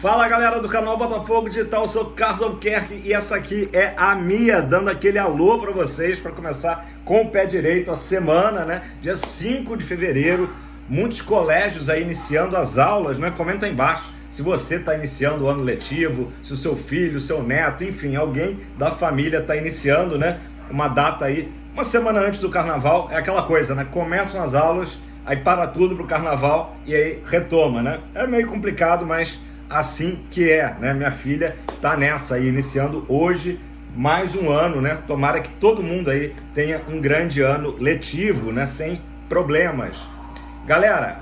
Fala galera do canal Botafogo Digital, eu sou Carlos Albuquerque e essa aqui é a Mia, dando aquele alô para vocês para começar com o pé direito a semana, né? Dia 5 de fevereiro, muitos colégios aí iniciando as aulas, né? Comenta aí embaixo se você está iniciando o ano letivo, se o seu filho, o seu neto, enfim, alguém da família está iniciando, né? Uma data aí, uma semana antes do carnaval, é aquela coisa, né? Começam as aulas, aí para tudo pro carnaval e aí retoma, né? É meio complicado, mas assim que é, né? Minha filha tá nessa aí, iniciando hoje mais um ano, né? Tomara que todo mundo aí tenha um grande ano letivo, né? Sem problemas. Galera,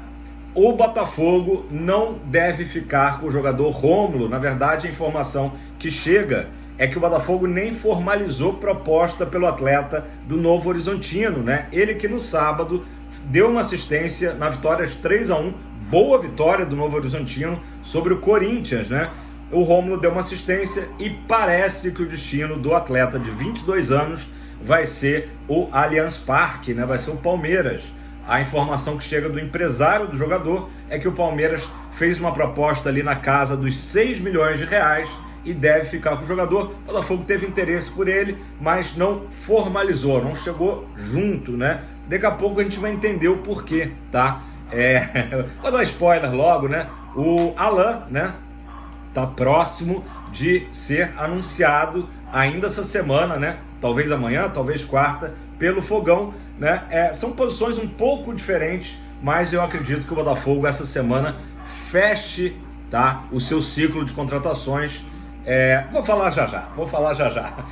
o Botafogo não deve ficar com o jogador Rômulo. Na verdade, a informação que chega é que o Botafogo nem formalizou proposta pelo atleta do Novo Horizontino, né? Ele que no sábado deu uma assistência na vitória 3-1, boa vitória do Novo Horizontino sobre o Corinthians, né? O Rômulo deu uma assistência e parece que o destino do atleta de 22 anos vai ser o Allianz Parque, né? Vai ser o Palmeiras. A informação que chega do empresário do jogador é que o Palmeiras fez uma proposta ali na casa dos 6 milhões de reais e deve ficar com o jogador. O Botafogo teve interesse por ele, mas não formalizou, não chegou junto, né? Daqui a pouco a gente vai entender o porquê, tá? Vou dar spoiler logo, né? O Alan, né? Tá próximo de ser anunciado ainda essa semana, né? Talvez amanhã, talvez quarta, pelo Fogão, né? São posições um pouco diferentes, mas eu acredito que o Botafogo essa semana feche, tá? O seu ciclo de contratações. Vou falar já já.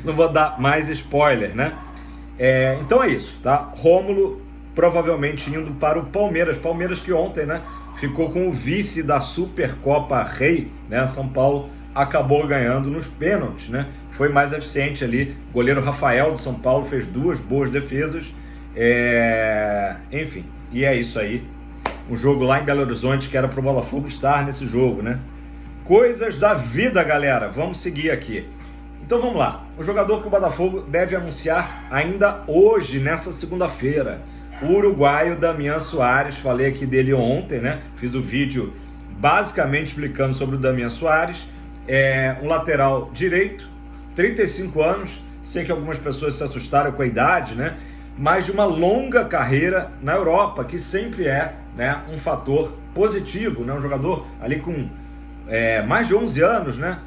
Não vou dar mais spoiler, né? Então é isso, tá? Rômulo provavelmente indo para o Palmeiras. Palmeiras que ontem, né, ficou com o vice da Supercopa Rei, né? São Paulo acabou ganhando nos pênaltis, né? Foi mais eficiente ali. O goleiro Rafael do São Paulo fez 2 boas defesas. Enfim, e é isso aí. Um jogo lá em Belo Horizonte que era para o Botafogo estar nesse jogo, né? Coisas da vida, galera. Vamos seguir aqui. Então vamos lá. O jogador que o Botafogo deve anunciar ainda hoje, nessa segunda-feira. O uruguaio Damian Soares, falei aqui dele ontem, né? Fiz o vídeo basicamente explicando sobre o Damian Soares. Um lateral direito, 35 anos. Sei que algumas pessoas se assustaram com a idade, né? Mas de uma longa carreira na Europa, que sempre é, né, um fator positivo, né? Um jogador ali com mais de 11 anos, né?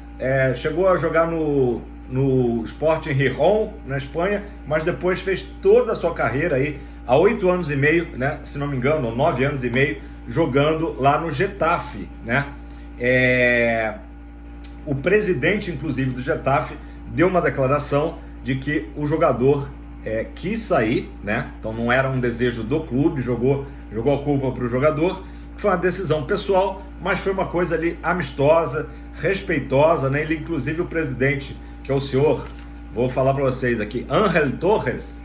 Chegou a jogar no Sporting Gijón, na Espanha, mas depois fez toda a sua carreira aí, há 8 anos e meio, né? Se não me engano, ou 9 anos e meio, jogando lá no Getafe, né? O presidente, inclusive, do Getafe, deu uma declaração de que o jogador quis sair, né? Então não era um desejo do clube, jogou a culpa para o jogador. Foi uma decisão pessoal, mas foi uma coisa ali amistosa, respeitosa, né? Ele, inclusive, o presidente, que é o senhor, vou falar para vocês aqui, Ángel Torres,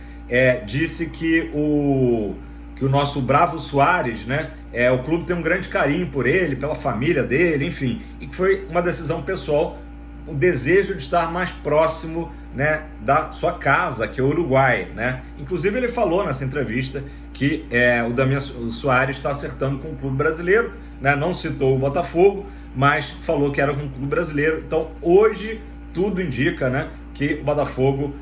disse que o nosso Bravo Soares, né? O clube tem um grande carinho por ele, pela família dele, enfim, e que foi uma decisão pessoal, o desejo de estar mais próximo, né, da sua casa, que é o Uruguai, né? Inclusive ele falou nessa entrevista que o Damian Soares está acertando com o clube brasileiro, né? Não citou o Botafogo, mas falou que era com o clube brasileiro. Então hoje tudo indica, né, que o Botafogo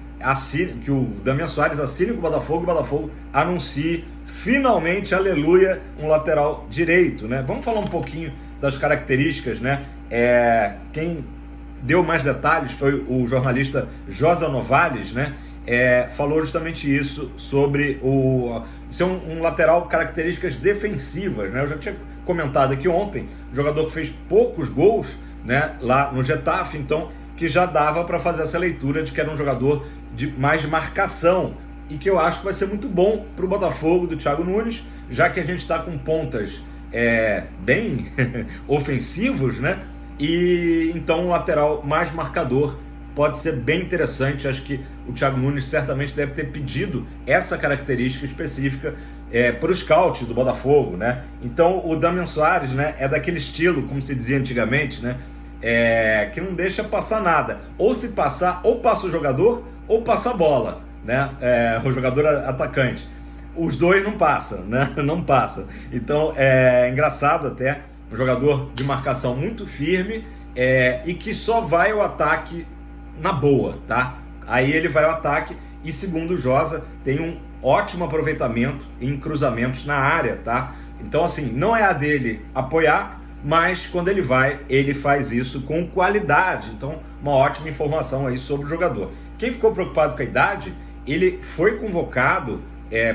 que o Damian Soares assine com o Botafogo anuncie finalmente, aleluia, um lateral direito, né? Vamos falar um pouquinho das características, né? Quem deu mais detalhes foi o jornalista Josa Novales, né? Falou justamente isso sobre ser um lateral, características defensivas, né? Eu já tinha comentado aqui ontem, um jogador que fez poucos gols, né, lá no Getafe, então que já dava para fazer essa leitura de que era um jogador mais de marcação e que eu acho que vai ser muito bom para o Botafogo do Thiago Nunes, já que a gente está com pontas bem ofensivos, né? E então um lateral mais marcador pode ser bem interessante. Acho que o Thiago Nunes certamente deve ter pedido essa característica específica para os scouts do Botafogo, né? Então o Damian Soares, né, é daquele estilo, como se dizia antigamente, né? Que não deixa passar nada. Ou se passar, ou passa o jogador, ou passa a bola, né? O jogador atacante. Os dois não passam, né? Não passa. Então é engraçado até um jogador de marcação muito firme e que só vai ao ataque na boa, tá? Aí ele vai ao ataque e, segundo o Josa, tem um ótimo aproveitamento em cruzamentos na área, tá? Então, assim, não é a dele apoiar, mas quando ele vai, ele faz isso com qualidade. Então, uma ótima informação aí sobre o jogador. Quem ficou preocupado com a idade, ele foi convocado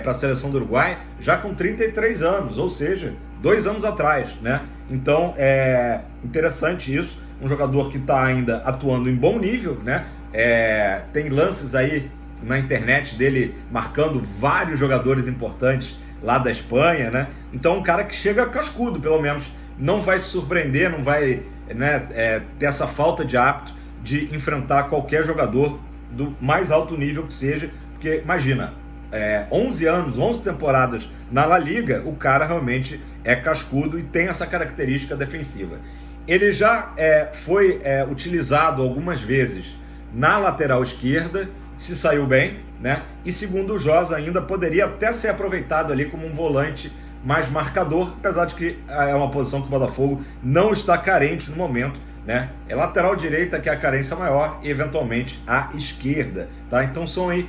para a seleção do Uruguai já com 33 anos, ou seja, 2 anos atrás, né? Então, é interessante isso. Um jogador que está ainda atuando em bom nível, né? Tem lances aí na internet dele marcando vários jogadores importantes lá da Espanha, né? Então, um cara que chega cascudo, pelo menos, não vai se surpreender, não vai, né, ter essa falta de hábito de enfrentar qualquer jogador do mais alto nível que seja, porque imagina, 11 anos, 11 temporadas na La Liga, o cara realmente é cascudo e tem essa característica defensiva. Ele já foi utilizado algumas vezes na lateral esquerda, se saiu bem, né? E segundo o Josa, ainda poderia até ser aproveitado ali como um volante mais marcador, apesar de que é uma posição que o Botafogo não está carente no momento, né? É lateral direita que é a carência maior e eventualmente a esquerda, tá? Então são aí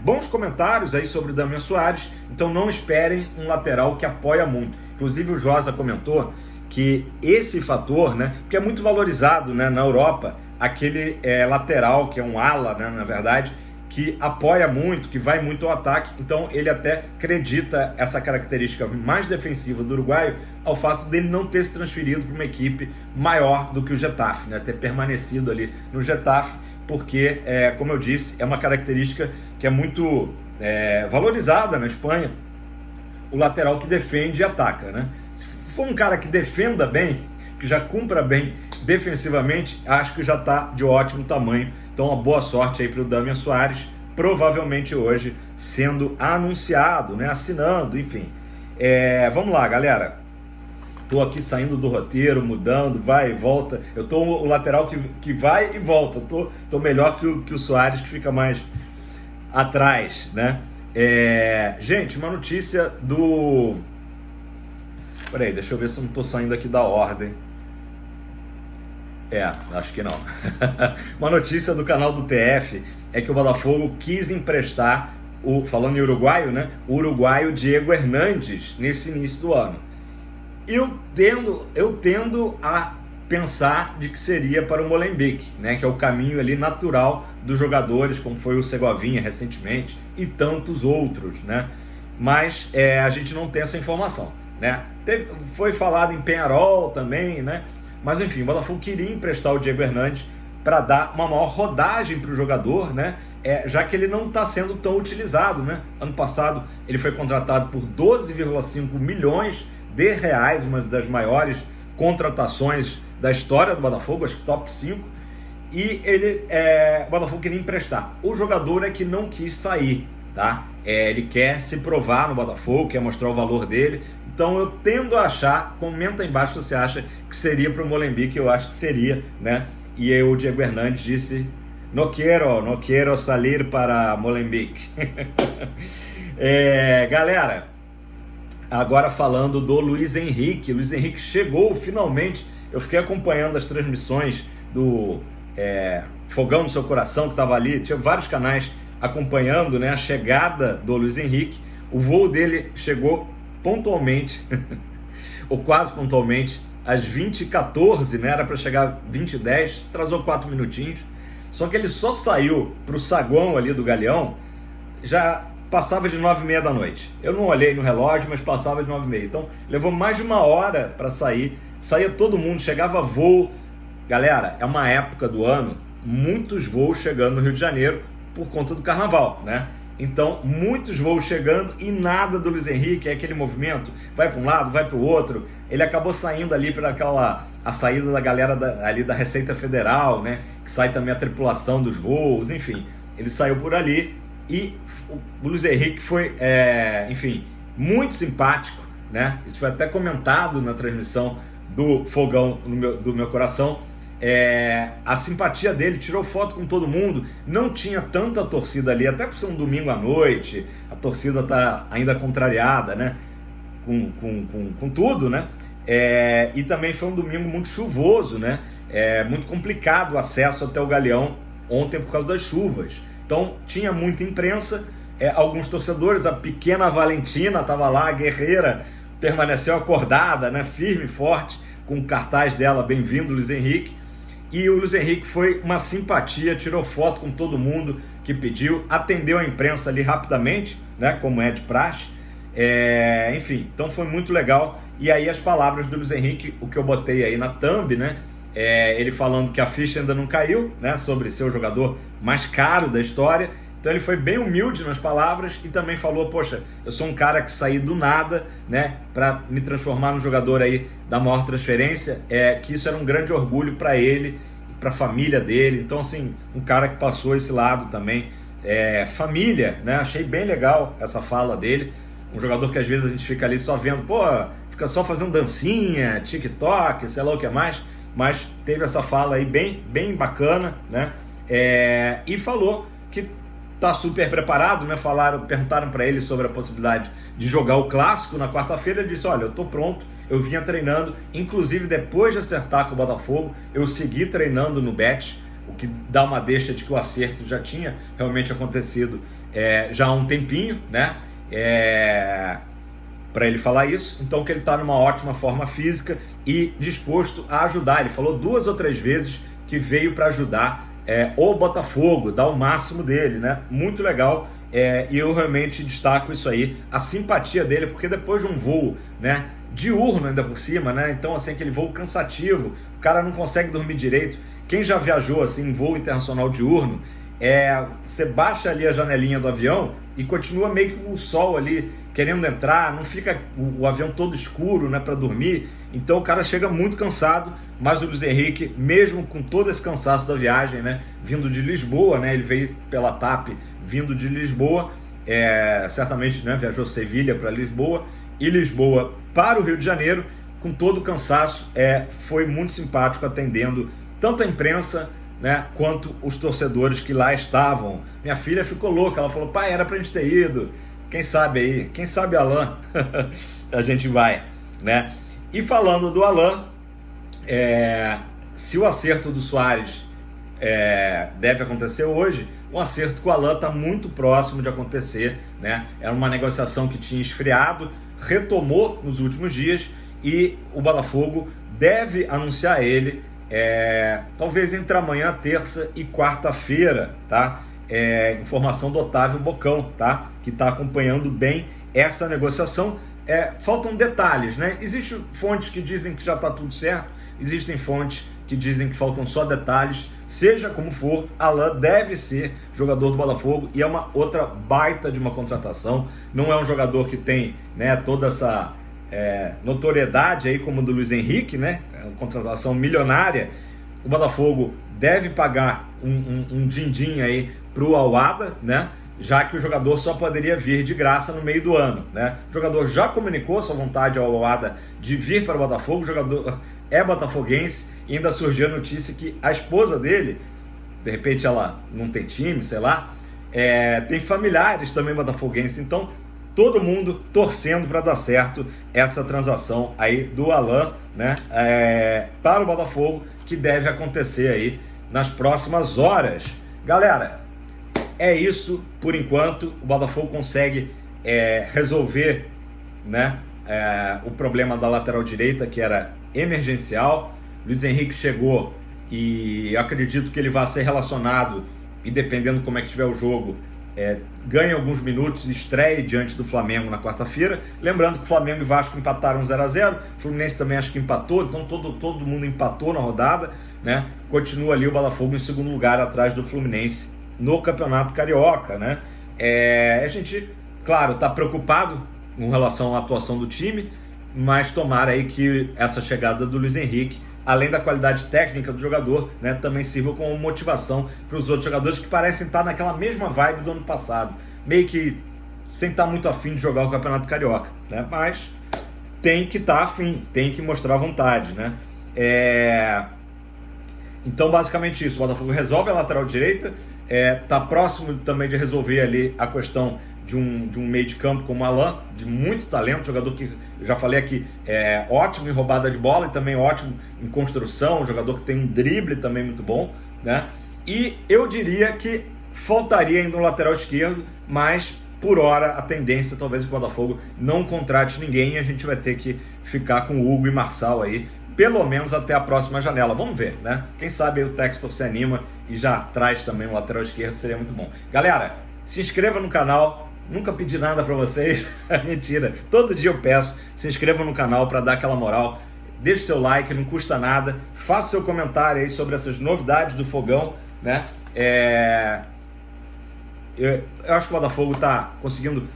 bons comentários aí sobre o Damian Soares. Então não esperem um lateral que apoia muito. Inclusive o Josa comentou que esse fator, né, porque é muito valorizado, né, na Europa, aquele lateral que é um ala, né, na verdade, que apoia muito, que vai muito ao ataque. Então ele até acredita essa característica mais defensiva do uruguaio ao fato dele não ter se transferido para uma equipe maior do que o Getafe, né, ter permanecido ali no Getafe, porque, como eu disse, é uma característica que é muito valorizada na Espanha, o lateral que defende e ataca, né? Se for um cara que defenda bem, que já cumpra bem defensivamente, acho que já está de ótimo tamanho. Então, uma boa sorte aí para o Damian Soares, provavelmente hoje sendo anunciado, né? Assinando, enfim. Vamos lá, galera. Estou aqui saindo do roteiro, mudando, vai e volta. Eu estou o lateral que vai e volta. Estou melhor que o Soares, que fica mais atrás, né? Gente, uma notícia do... Peraí, deixa eu ver se eu não estou saindo aqui da ordem. Acho que não. Uma notícia do canal do TF é que o Botafogo quis emprestar, falando em uruguaio, né? O uruguaio Diego Hernandes nesse início do ano. Eu tendo a pensar de que seria para o Molenbeek, né? Que é o caminho ali natural dos jogadores, como foi o Segovinha recentemente e tantos outros, né? Mas a gente não tem essa informação, né? Foi falado em Peñarol também, né? Mas enfim, o Botafogo queria emprestar o Diego Hernandes para dar uma maior rodagem para o jogador, né? Já que ele não está sendo tão utilizado, né? Ano passado ele foi contratado por 12,5 milhões de reais, uma das maiores contratações da história do Botafogo, acho que top 5, e o Botafogo queria emprestar. O jogador é que não quis sair, tá? Ele quer se provar no Botafogo, quer mostrar o valor dele. Então eu tendo a achar, comenta aí embaixo se você acha que seria para o Molenbeek, eu acho que seria, né? E aí o Diego Hernandes disse, no quiero salir para Molenbeek. Galera, agora falando do Luiz Henrique. Luiz Henrique chegou finalmente. Eu fiquei acompanhando as transmissões do Fogão no Seu Coração, que estava ali, tinha vários canais acompanhando, né, a chegada do Luiz Henrique. O voo dele chegou pontualmente, ou quase pontualmente, às 20h14, né? Era para chegar 20h10, atrasou 4 minutinhos. Só que ele só saiu para o saguão ali do Galeão, já passava de 9h30 da noite. Eu não olhei no relógio, mas passava de 9h30. Então levou mais de uma hora para sair. Saía todo mundo, chegava voo. Galera, é uma época do ano, muitos voos chegando no Rio de Janeiro por conta do carnaval, né? Então, muitos voos chegando e nada do Luiz Henrique, aquele movimento, vai para um lado, vai para o outro. Ele acabou saindo ali para a saída da galera ali da Receita Federal, né? Que sai também a tripulação dos voos, enfim. Ele saiu por ali e o Luiz Henrique foi, enfim, muito simpático, né? Isso foi até comentado na transmissão do Fogão do meu coração. A simpatia dele, tirou foto com todo mundo, não tinha tanta torcida ali, até por ser um domingo à noite, a torcida tá ainda contrariada, né, com tudo, né, E também foi um domingo muito chuvoso, né? Muito complicado o acesso até o Galeão ontem por causa das chuvas. Então tinha muita imprensa, alguns torcedores, a pequena Valentina estava lá, a guerreira, permaneceu acordada, né? Firme e forte, com o cartaz dela, bem-vindo Luiz Henrique. E o Luiz Henrique foi uma simpatia, tirou foto com todo mundo que pediu, atendeu a imprensa ali rapidamente, né? Como é de praxe. Enfim, então foi muito legal. E aí as palavras do Luiz Henrique, o que eu botei aí na thumb, né? Ele falando que a ficha ainda não caiu, né? Sobre ser o jogador mais caro da história. Então ele foi bem humilde nas palavras e também falou, poxa, eu sou um cara que saí do nada, né? Para me transformar no jogador aí da maior transferência. Que isso era um grande orgulho para ele, para a família dele. Então assim, um cara que passou esse lado também. Família, né? Achei bem legal essa fala dele. Um jogador que às vezes a gente fica ali só vendo, fica só fazendo dancinha, TikTok, sei lá o que mais, mas teve essa fala aí bem bacana, né? E falou que tá super preparado, né? Perguntaram para ele sobre a possibilidade de jogar o Clássico na quarta-feira. Ele disse, olha, eu tô pronto, eu vinha treinando, inclusive depois de acertar com o Botafogo, eu segui treinando no Bet, o que dá uma deixa de que o acerto já tinha realmente acontecido já há um tempinho, né? Para ele falar isso, então que ele está numa ótima forma física e disposto a ajudar. Ele falou 2 ou 3 vezes que veio para ajudar o Botafogo, dar o máximo dele, né? Muito legal, e eu realmente destaco isso aí, a simpatia dele, porque depois de um voo, né, diurno ainda por cima, né? Então assim, aquele voo cansativo, o cara não consegue dormir direito. Quem já viajou assim em voo internacional diurno, você baixa ali a janelinha do avião e continua meio que com o sol ali querendo entrar, não fica o avião todo escuro, né, para dormir. Então o cara chega muito cansado, mas o Luiz Henrique, mesmo com todo esse cansaço da viagem, né, vindo de Lisboa, né, ele veio pela TAP vindo de Lisboa, certamente, né, viajou Sevilha para Lisboa e Lisboa para o Rio de Janeiro, com todo o cansaço, foi muito simpático atendendo tanto a imprensa, né, quanto os torcedores que lá estavam. Minha filha ficou louca, ela falou, pai, era pra gente ter ido, quem sabe Alain, a gente vai, né? E falando do Alain, se o acerto do Soares deve acontecer hoje, o acerto com o Alain está muito próximo de acontecer, né? Era uma negociação que tinha esfriado, retomou nos últimos dias e o Botafogo deve anunciar ele talvez entre amanhã, terça e quarta-feira, tá? Informação do Otávio Bocão, tá? Que está acompanhando bem essa negociação. Faltam detalhes, né? Existem fontes que dizem que já está tudo certo, existem fontes que dizem que faltam só detalhes. Seja como for, Alain deve ser jogador do Botafogo e é uma outra baita de uma contratação. Não é um jogador que tem, né, toda essa notoriedade aí como do Luiz Henrique, né? Uma contratação milionária. O Botafogo deve pagar um din-din aí pro Al-Wahda, né? Já que o jogador só poderia vir de graça no meio do ano, né? O jogador já comunicou sua vontade ao Al-Wahda de vir para o Botafogo, o jogador é botafoguense e ainda surgiu a notícia que a esposa dele, de repente ela não tem time, sei lá, tem familiares também botafoguenses, então todo mundo torcendo para dar certo essa transação aí do Alain, né, para o Botafogo, que deve acontecer aí nas próximas horas. Galera, é isso por enquanto. O Botafogo consegue resolver, né, o problema da lateral direita, que era emergencial. Luiz Henrique chegou e eu acredito que ele vai ser relacionado e, dependendo como é que estiver o jogo, ganha alguns minutos e estreia diante do Flamengo na quarta-feira. Lembrando que o Flamengo e Vasco empataram 0-0, o Fluminense também acho que empatou, então todo mundo empatou na rodada, né? Continua ali o Botafogo em segundo lugar atrás do Fluminense no Campeonato Carioca, né? A gente, claro, está preocupado com relação à atuação do time, mas tomara aí que essa chegada do Luiz Henrique, além da qualidade técnica do jogador, né, também sirva como motivação para os outros jogadores que parecem estar naquela mesma vibe do ano passado, meio que sem estar muito afim de jogar o Campeonato Carioca, né? Mas tem que estar afim, tem que mostrar vontade, né? Então, basicamente isso, o Botafogo resolve a lateral direita, está próximo também de resolver ali a questão de um meio de campo como o Alan, de muito talento, jogador que, eu já falei aqui, é ótimo em roubada de bola e também ótimo em construção, jogador que tem um drible também muito bom, né? E eu diria que faltaria ainda um lateral esquerdo, mas por hora a tendência talvez o Botafogo não contrate ninguém e a gente vai ter que ficar com o Hugo e Marçal aí, pelo menos até a próxima janela. Vamos ver, né? Quem sabe aí o Textor se anima e já traz também um lateral esquerdo, seria muito bom. Galera, se inscreva no canal, nunca pedi nada pra vocês, mentira, todo dia eu peço, se inscreva no canal para dar aquela moral, deixe seu like, não custa nada, faça seu comentário aí sobre essas novidades do Fogão, né? Eu acho que o Botafogo está conseguindo,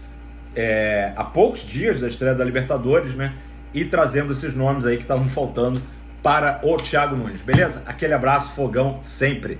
há poucos dias da estreia da Libertadores, né? E trazendo esses nomes aí que estavam faltando para o Thiago Nunes, beleza? Aquele abraço, Fogão sempre!